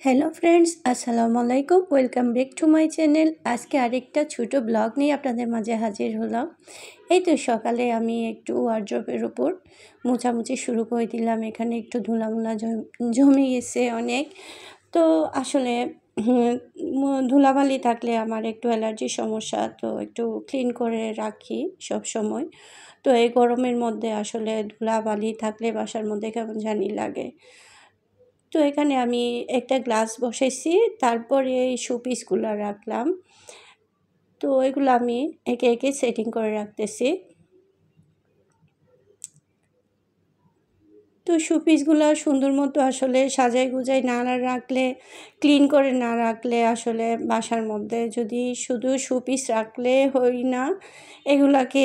Hello friends, আসসালামু আলাইকুম। Welcome back to my channel. আজকে আরেকটা ছোট ব্লগ নিয়ে আপনাদের মাঝে হাজির হলাম। এই তো সকালে আমি একটু ওয়ার্ড্রপের উপর মোছামুছি শুরু করে দিলাম। এখানে একটু ধুলামুলা জমে গেছে অনেক। তো আসলে ধুলাবালি থাকলে আমার একটু অ্যালার্জির সমস্যা, তো একটু ক্লিন করে রাখি সব সময়। তো এই গরমের মধ্যে আসলে ধুলাবালি থাকলে বাসার মধ্যে কেমন জানি লাগে। তো এখানে আমি একটা গ্লাস বসাইছি, তারপরে এই শোপিসগুলো রাখলাম। তো এগুলো আমি একে একে সেটিং করে রাখতেছি। তো শোপিসগুলো সুন্দর মতো আসলে সাজাই গুজাই না রাখলে, ক্লিন করে না রাখলে আসলে বাসার মধ্যে যদি শুধু শোপিস রাখলে হয় না, এগুলাকে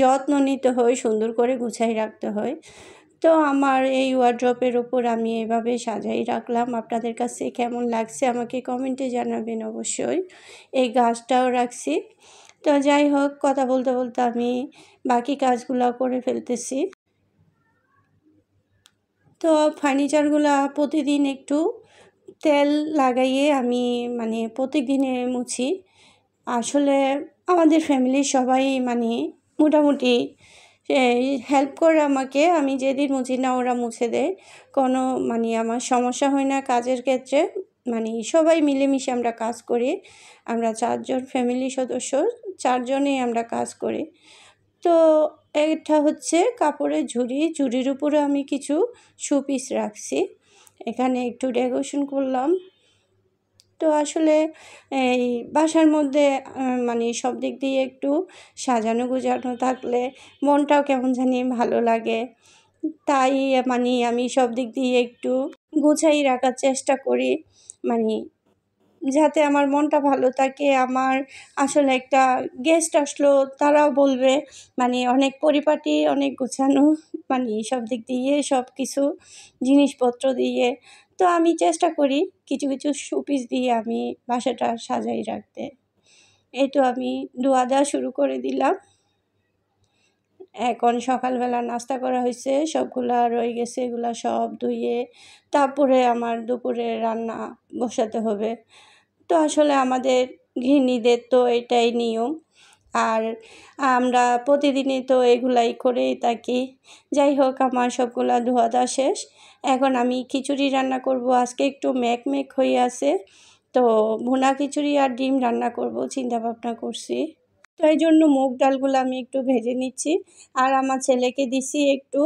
যত্ন নিতে হয়, সুন্দর করে গুছাই রাখতে হয়। তো আমার এই ওয়ার্ড্রপের ওপর আমি এভাবে সাজাই রাখলাম। আপনাদের কাছে কেমন লাগছে আমাকে কমেন্টে জানাবেন অবশ্যই। এই গাছটাও রাখছি। তো যাই হোক, কথা বলতে বলতে আমি বাকি কাজগুলো করে ফেলতেছি। তো ফার্নিচারগুলো প্রতিদিন একটু তেল লাগাইয়ে আমি প্রত্যেকদিনে মুছি। আসলে আমাদের ফ্যামিলির সবাই মোটামুটি হেল্প করে আমাকে। আমি যেদিন মুছি না ওরা মুছে দেয়। কোনো আমার সমস্যা হয় না কাজের ক্ষেত্রে। সবাই মিলেমিশে আমরা কাজ করি। আমরা ৪ জন ফ্যামিলি সদস্য, ৪ জনেই আমরা কাজ করি। তো এটা হচ্ছে কাপড়ের ঝুড়ি। ঝুড়ির উপরে আমি কিছু শোপিস রাখছি। এখানে একটু ডেকোরেশন করলাম। তো আসলে এই বাসার মধ্যে সব দিক দিয়ে একটু সাজানো গোছানো থাকলে মনটাও কেমন জানি ভালো লাগে। তাই আমি সব দিক দিয়ে একটু গুছাই রাখার চেষ্টা করি। মানে যাতে আমার মনটা ভালো থাকে। আমার আসলে একটা গেস্ট আসলো, তারাও বলবে অনেক পরিপাটি, অনেক গোছানো, সব দিক দিয়ে সব কিছু জিনিসপত্র দিয়ে। তো আমি চেষ্টা করি কিছু কিছু শোপিস দিয়ে আমি বাসাটা সাজাই রাখতে। এই তো আমি ধোয়া দেওয়া শুরু করে দিলাম। এখন সকালবেলা নাস্তা করা হয়েছে, সবগুলা রয়ে গেছে, এগুলা সব ধুয়ে তারপরে আমার দুপুরে রান্না বসাতে হবে। তো আসলে আমাদের গৃহিণীদের তো এটাই নিয়ম। আর আমরা প্রতিদিনই তো এগুলাই করেই থাকি। যাই হোক, আমার সবগুলা ধোয়া দেওয়া শেষ। এখন আমি খিচুড়ি রান্না করব। আজকে একটু মেঘ হয়ে আছে। তো ভুনা খিচুড়ি আর ডিম রান্না করব চিন্তা ভাবনা করছি। তো এই জন্য মুগ ডালগুলো আমি একটু ভেজে নিচ্ছি। আর আমার ছেলেকে দিছি একটু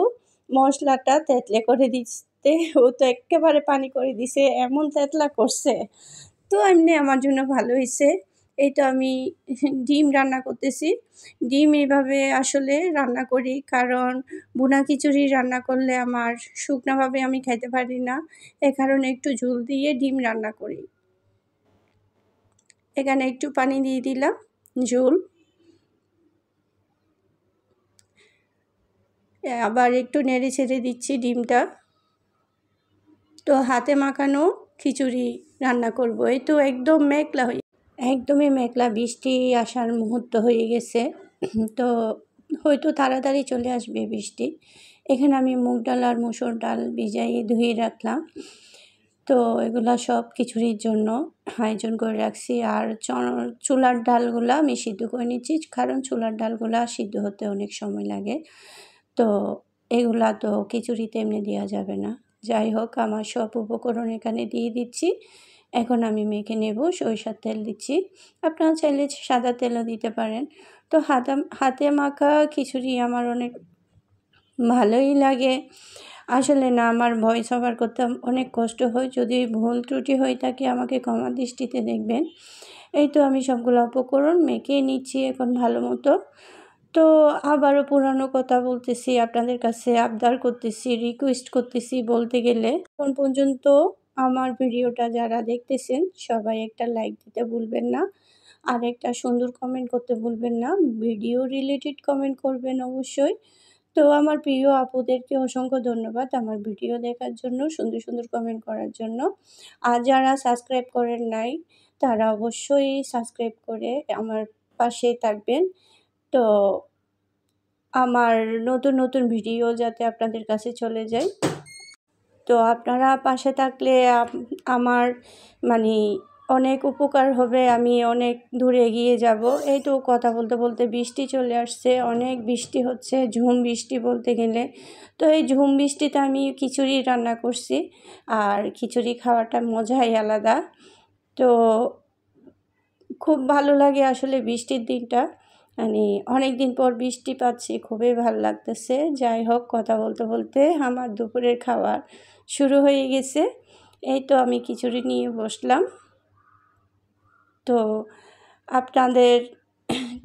মশলাটা তেঁতলে করে দিতে। ও তো একেবারে পানি করে দিছে, এমন তেঁতলা করছে। তো এমনি আমার জন্য ভালো হয়েছে। এই তো আমি ডিম রান্না করতেছি। ডিম এভাবে আসলে রান্না করি, কারণ ভুনা খিচুড়ি রান্না করলে আমার শুকনাভাবে আমি খাইতে পারি না। এ কারণে একটু ঝোল দিয়ে ডিম রান্না করি। এখানে একটু পানি দিয়ে দিলাম, ঝোল। আবার একটু নেড়ে ছেড়ে দিচ্ছি ডিমটা। তো হাতে মাখানো খিচুড়ি রান্না করব। এই তো একদমই মেঘলা, বৃষ্টি আসার মুহূর্ত হয়ে গেছে। তো হয়তো তাড়াতাড়ি চলে আসবে বৃষ্টি। এখানে আমি মুগ ডাল আর মসুর ডাল ভিজাইয়ে ধুয়ে রাখলাম। তো এগুলা সব খিচুড়ির জন্য আয়োজন করে রাখছি। আর ছোলার ডালগুলা আমি সিদ্ধ করে নিচ্ছি, কারণ ছোলার ডালগুলা সিদ্ধ হতে অনেক সময় লাগে। তো এগুলা তো খিচুড়িতে এমনি দেওয়া যাবে না। যাই হোক, আমার সব উপকরণ এখানে দিয়ে দিচ্ছি। এখন আমি মেখে নেব। সরিষার তেল দিচ্ছি, আপনারা চাইলে সাদা তেলও দিতে পারেন। তো হাতে মাখা খিচুড়ি আমার অনেক ভালোই লাগে। আসলে না, আমার ভয়েস ওভার করতে অনেক কষ্ট হয়। যদি ভুল ত্রুটি হয়ে থাকে আমাকে ক্ষমা দৃষ্টিতে দেখবেন। এই তো আমি সবগুলো উপকরণ মেখে নিচ্ছি এখন ভালো মতো। তো আবারও পুরানো কথা বলতেছি, আপনাদের কাছে আবদার করতেছি, রিকোয়েস্ট করতেছি বলতে গেলে। এখন পর্যন্ত আমার ভিডিওটা যারা দেখতেছেন সবাই একটা লাইক দিতে ভুলবেন না, আর একটা সুন্দর কমেন্ট করতে ভুলবেন না। ভিডিও রিলেটেড কমেন্ট করবেন অবশ্যই। তো আমার প্রিয় আপুদেরকে অসংখ্য ধন্যবাদ আমার ভিডিও দেখার জন্য, সুন্দর সুন্দর কমেন্ট করার জন্য। আর যারা সাবস্ক্রাইব করেন নাই, তারা অবশ্যই সাবস্ক্রাইব করে আমার পাশে থাকবেন। তো আমার নতুন নতুন ভিডিও যাতে আপনাদের কাছে চলে যায়। তো আপনারা পাশে থাকলে আমার মানে অনেক উপকার হবে, আমি অনেক দূরে এগিয়ে যাব। এই তো কথা বলতে বলতে বৃষ্টি চলে আসছে, অনেক বৃষ্টি হচ্ছে, ঝুম বৃষ্টি বলতে গেলে। তো এই ঝুম বৃষ্টিতে আমি খিচুড়ি রান্না করছি, আর খিচুড়ি খাওয়াটা মজাই আলাদা। তো খুব ভালো লাগে আসলে বৃষ্টির দিনটা, মানে অনেক দিন পর বৃষ্টি পাচ্ছি, খুবই ভালো লাগতেছে। যাই হোক, কথা বলতে বলতে আমার দুপুরের খাবার শুরু হয়ে গেছে। এই তো আমি খিচুড়ি নিয়ে বসলাম। তো আপনাদের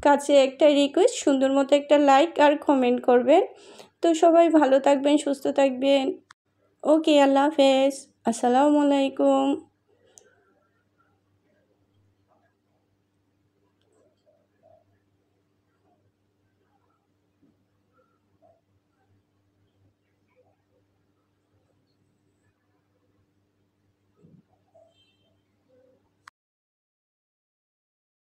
কাছে একটা রিকোয়েস্ট, সুন্দর মতো একটা লাইক আর কমেন্ট করবেন। তো সবাই ভালো থাকবেন, সুস্থ থাকবেন। ওকে, আল্লাহ হাফেজ, আসসালামু আলাইকুম।